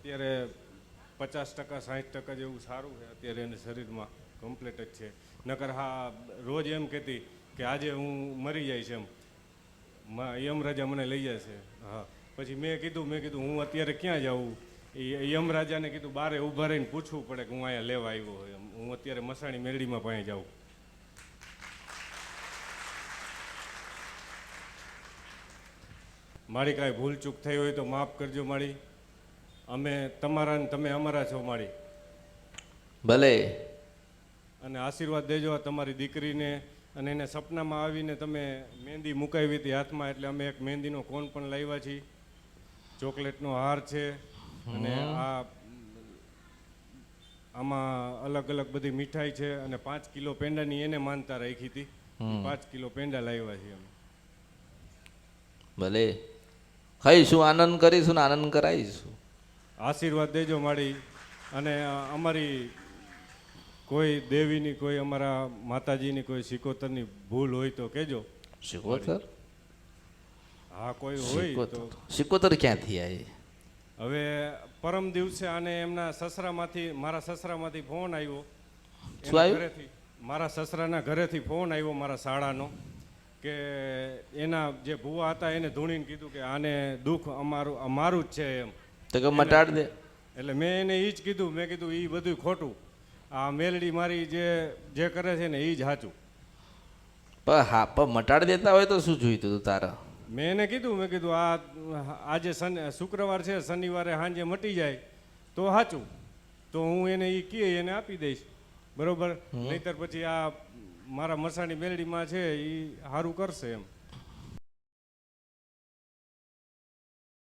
અત્યારે 50% 60% જેવું સારું છે અત્યારે એને શરીરમાં કમ્પ્લીટ જ છે. નકર હા રોજ એમ કહેતી કે આજે હું મરી જઈશ એમ, યમરાજા મને લઈ જશે. હા પછી મેં કીધું હું અત્યારે ક્યાં જાઉં. એ યમરાજાને કીધું બારે ઊભા રહીને પૂછવું પડે કે હું અહીંયા લેવા આવ્યો હોય એમ. હું અત્યારે મસાણી મેરડીમાં પાસે જાઉં. મારી કાંઈ ભૂલચૂક થઈ હોય તો માફ કરજો મારી. અમે તમારા ને તમે અમારા છો મારી. ભલે. અને આશીર્વાદ દેજો આ તમારી દીકરીને. અને એને સપનામાં આવીને તમે મહેંદી મુકાવી હતી હાથમાં, એટલે અમે એક મહેંદીનો કોન પણ લાવ્યા છીએ. ચોકલેટનો હાર છે અને આમાં અલગ અલગ બધી મીઠાઈ છે અને 5 કિલો પેંડાની એને માનતા રાખી હતી. 5 કિલો પેંડા લાવ્યા છીએ અમે. ભલે ખાઈશું, આનંદ કરીશું ને આનંદ કરાવીશું. આશીર્વાદ દેજો મારી. અને અમારી કોઈ દેવીની, કોઈ અમારા માતાજીની કોઈ સિકોતરની ભૂલ હોય તો કહેજો. સિકોતર? હા કોઈ હોય તો. સિકોતર ક્યાંથી આવી? હવે પરમ દિવસે આને એમના સસરામાંથી, મારા સસરામાંથી ફોન આવ્યો. શું આવ્યું? ઘરેથી, મારા સસરાના ઘરેથી ફોન આવ્યો મારા શાળાનો, કે એના જે ભુવા હતા એને ધૂણીને કીધું કે આને દુઃખ અમારું જ છે એમ. તો કે મટાડ દે. એટલે મેં એને એ જ કીધું, મેં કીધું એ બધું ખોટું. આ મેલડી મારી જે કરે છે ને એ જ સાચું. પણ મટાડી દેતા હોય તો શું જોઈતું હતું તારા? મેં એને કીધું, મેં કીધું આજે શુક્રવાર છે, શનિવારે સાંજે મટી જાય તો સાચું, તો હું એને એ કહે એને આપી દઈશ, બરોબર. નહીતર પછી આ મારા મસાણી મેલડીમાં છે એ સારું કરશે એમ.